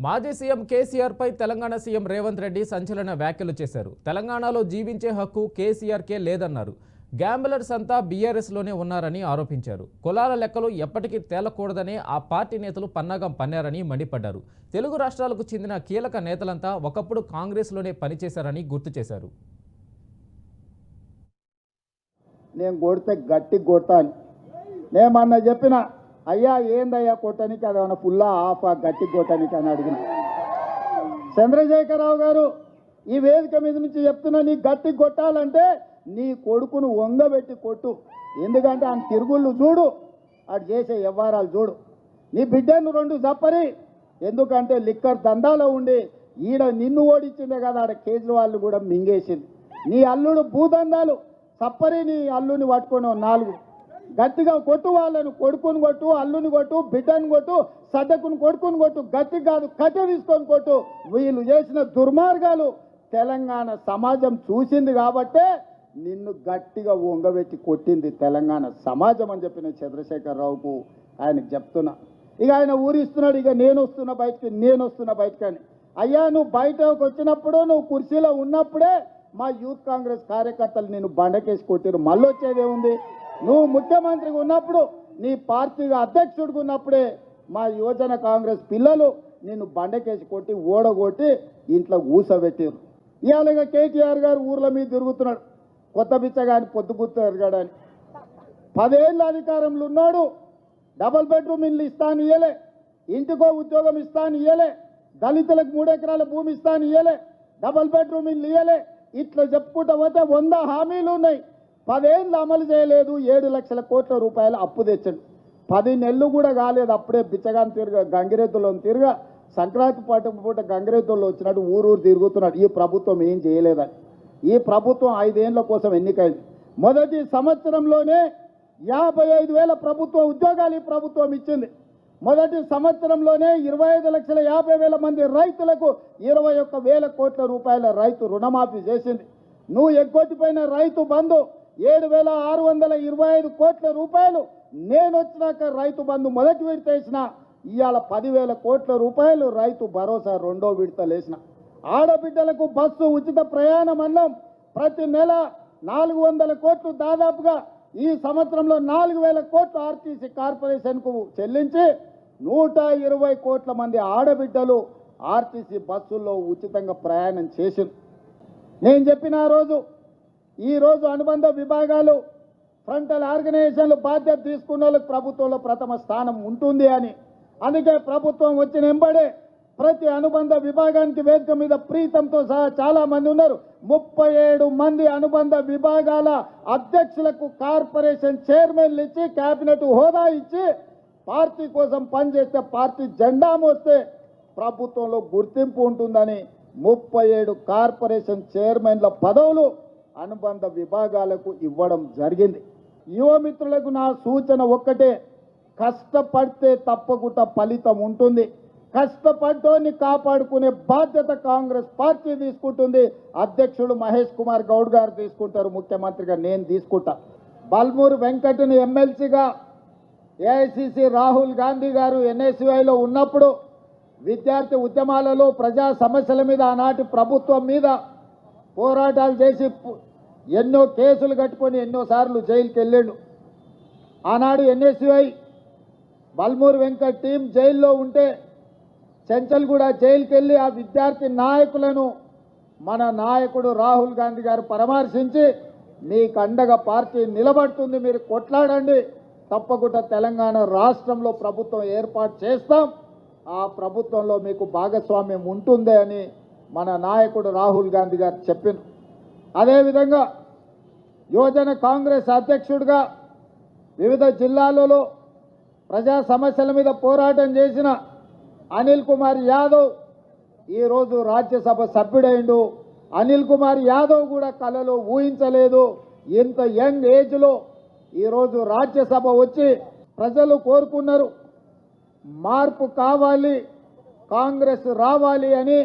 మాజీ సీఎం కేసీఆర్ పై తెలంగాణ సీఎం రేవంత్ రెడ్డి సంచలన వ్యాఖ్యలు చేశారు. తెలంగాణలో జీవించే హక్కు కేసీఆర్కే లేదన్నారు. గ్యాంబ్లర్స్ అంతా బీఆర్ఎస్లోనే ఉన్నారని ఆరోపించారు. కులాల లెక్కలు ఎప్పటికీ తేలకూడదనే ఆ పార్టీ నేతలు పన్నాగం పన్నారని మండిపడ్డారు. తెలుగు రాష్ట్రాలకు చెందిన కీలక నేతలంతా ఒకప్పుడు కాంగ్రెస్లోనే పనిచేశారని గుర్తు చేశారు. నేను కొడితే గట్టి కొడతాను. నేమన్నా చెప్పిన అయ్యా ఏందయ్యా కొట్టడానికి అదేమన్నా ఫుల్లా ఆఫా గట్టి కొట్టడానికి అని అడిగిన. చంద్రశేఖరరావు గారు ఈ వేదిక మీద నుంచి చెప్తున్నా, నీ గట్టి కొట్టాలంటే నీ కొడుకును వంగబెట్టి కొట్టు. ఎందుకంటే ఆయన తిరుగుళ్ళు చూడు, అటు చేసే వ్యవహారాలు చూడు. నీ బిడ్డను రెండు జప్పరి, ఎందుకంటే లిక్కర్ దందాలో ఉండి ఈడ నిన్ను ఓడించిందే కదా, ఆడ కేజ్రీవాల్ కూడా మింగేసింది. నీ అల్లుడు భూదందాలు సప్పరి, నీ అల్లుని పట్టుకొని నాలుగు గట్టిగా కొట్టు. వాళ్ళను కొడుకుని కొట్టు, అల్లుని కొట్టు, బిడ్డను కొట్టు, సడ్డకుని కొడుకుని కొట్టు, గట్టి కాదు కట్టె తీసుకొని కొట్టు. వీళ్ళు చేసిన దుర్మార్గాలు తెలంగాణ సమాజం చూసింది కాబట్టే నిన్ను గట్టిగా వంగబెట్టి కొట్టింది తెలంగాణ సమాజం అని చెప్పిన చంద్రశేఖరరావుకు ఆయనకు చెప్తున్నా. ఇక ఆయన ఊరిస్తున్నాడు, ఇక నేను వస్తున్నా బయటకి అని. అయ్యా నువ్వు బయటకు వచ్చినప్పుడు, నువ్వు కుర్చీలో ఉన్నప్పుడే మా యూత్ కాంగ్రెస్ కార్యకర్తలు నేను బండకేసి కొట్టిరు. మళ్ళీ వచ్చేదేముంది? నువ్వు ముఖ్యమంత్రిగా ఉన్నప్పుడు, నీ పార్టీగా అధ్యక్షుడిగా ఉన్నప్పుడే మా యువజన కాంగ్రెస్ పిల్లలు నిన్ను బండకేసి కొట్టి ఓడగొట్టి ఇంట్లో ఊసబెట్టారు. ఇవాళ కేటీఆర్ గారు ఊర్ల మీద తిరుగుతున్నాడు, కొత్త బిచ్చగాని పొద్దుగుర్తు ఎరగాడని. 10 ఏళ్ళ అధికారంలో ఉన్నాడు, డబుల్ బెడ్రూమ్ ఇల్లు ఇస్తాను ఇయ్యలే, ఇంటికో ఉద్యోగం ఇస్తాను ఇయ్యలే, దళితులకు 3 ఎకరాల భూమి ఇస్తాను ఇయ్యలే, డబుల్ బెడ్రూమ్ ఇల్లు ఇయ్యలే. ఇట్లా చెప్పుకుంటా పోతే 100 హామీలు ఉన్నాయి. 10 ఏళ్ళు అమలు చేయలేదు. 7 లక్షల కోట్ల రూపాయలు అప్పు తెచ్చాడు. 10 నెలలు కూడా కాలేదు, అప్పుడే బిచ్చగాని గంగిరెద్దులో తిరగా సంక్రాంతి పూట గంగిరెద్దుల్లో వచ్చినట్టు ఊరు తిరుగుతున్నాడు. ఈ ప్రభుత్వం ఏం చేయలేదని. ఈ ప్రభుత్వం 5 ఏళ్ల కోసం ఎన్నికైంది. మొదటి సంవత్సరంలోనే 55,000 ప్రభుత్వ ఉద్యోగాలు ఈ ప్రభుత్వం ఇచ్చింది. మొదటి సంవత్సరంలోనే 25,50,000 మంది రైతులకు 21,000 కోట్ల రూపాయల రైతు రుణమాఫీ చేసింది. నువ్వు ఎగ్గొట్టిపోయిన రైతు బంధు 7,625 కోట్ల రూపాయలు నేను వచ్చినాక రైతు బంధు మొదటి విడత వేసిన. ఇవాళ 10,000 కోట్ల రూపాయలు రైతు భరోసా రెండో విడతలు వేసిన. ఆడబిడ్డలకు బస్సు ఉచిత ప్రయాణం అన్నం ప్రతి నెల 400 కోట్లు, దాదాపుగా ఈ సంవత్సరంలో 4,000 కోట్లు ఆర్టీసీ కార్పొరేషన్కు చెల్లించి 120 కోట్ల మంది ఆడబిడ్డలు ఆర్టీసీ బస్సుల్లో ఉచితంగా ప్రయాణం చేసింది. నేను చెప్పిన ఈరోజు అనుబంధ విభాగాలు, ఫ్రంటల్ ఆర్గనైజేషన్లు బాధ్యత తీసుకున్న వాళ్ళకి ప్రభుత్వంలో ప్రథమ స్థానం ఉంటుంది అని. అందుకే ప్రభుత్వం వచ్చిన వెంబడే ప్రతి అనుబంధ విభాగానికి వేదిక మీద ప్రీతంతో సహా చాలా మంది ఉన్నారు. 37 మంది అనుబంధ విభాగాల అధ్యక్షులకు కార్పొరేషన్ చైర్మన్లు ఇచ్చి, కేబినెట్ హోదా ఇచ్చి, పార్టీ కోసం పనిచేస్తే, పార్టీ జెండా మోస్తే ప్రభుత్వంలో గుర్తింపు ఉంటుందని 37 కార్పొరేషన్ చైర్మన్ల పదవులు అనుబంధ విభాగాలకు ఇవ్వడం జరిగింది. యువమిత్రులకు నా సూచన ఒక్కటే, కష్టపడితే తప్పకుండా ఫలితం ఉంటుంది. కష్టపడ్డోని కాపాడుకునే బాధ్యత కాంగ్రెస్ పార్టీ తీసుకుంటుంది. అధ్యక్షుడు మహేష్ కుమార్ గౌడ్ గారు తీసుకుంటారు, ముఖ్యమంత్రిగా నేను తీసుకుంటా. బల్మూరు వెంకటని ఎమ్మెల్సీగా ఏఐసిసి రాహుల్ గాంధీ గారు ఎన్ఎస్యుఐలో ఉన్నప్పుడు విద్యార్థి ఉద్యమాలలో ప్రజా సమస్యల మీద, ఆనాటి ప్రభుత్వం మీద పోరాటాలు చేసి ఎన్నో కేసులు కట్టుకొని ఎన్నోసార్లు జైలుకి వెళ్ళాడు. ఆనాడు ఎన్ఎస్యుఐ బల్మూరు వెంకట్ టీం జైల్లో ఉంటే చెంచల్ కూడా జైలుకి వెళ్ళి ఆ విద్యార్థి నాయకులను మన నాయకుడు రాహుల్ గాంధీ గారు పరామర్శించి, మీకు అండగా పార్టీ నిలబడుతుంది, మీరు కొట్లాడండి, తప్పకుండా తెలంగాణ రాష్ట్రంలో ప్రభుత్వం ఏర్పాటు చేస్తాం, ఆ ప్రభుత్వంలో మీకు భాగస్వామ్యం ఉంటుంది అని మన నాయకుడు రాహుల్ గాంధీ గారు చెప్పారు. అదేవిధంగా యువజన కాంగ్రెస్ అధ్యక్షుడిగా వివిధ జిల్లాలలో ప్రజా సమస్యల మీద పోరాటం చేసిన అనిల్ కుమార్ యాదవ్ ఈరోజు రాజ్యసభ సభ్యుడైండు. అనిల్ కుమార్ యాదవ్ కూడా కలలో ఊహించలేదు, ఇంత యంగ్ ఏజ్లో ఈరోజు రాజ్యసభ వచ్చి ప్రజలు కోరుకున్నారు, మార్పు కావాలి, కాంగ్రెస్ రావాలి అని.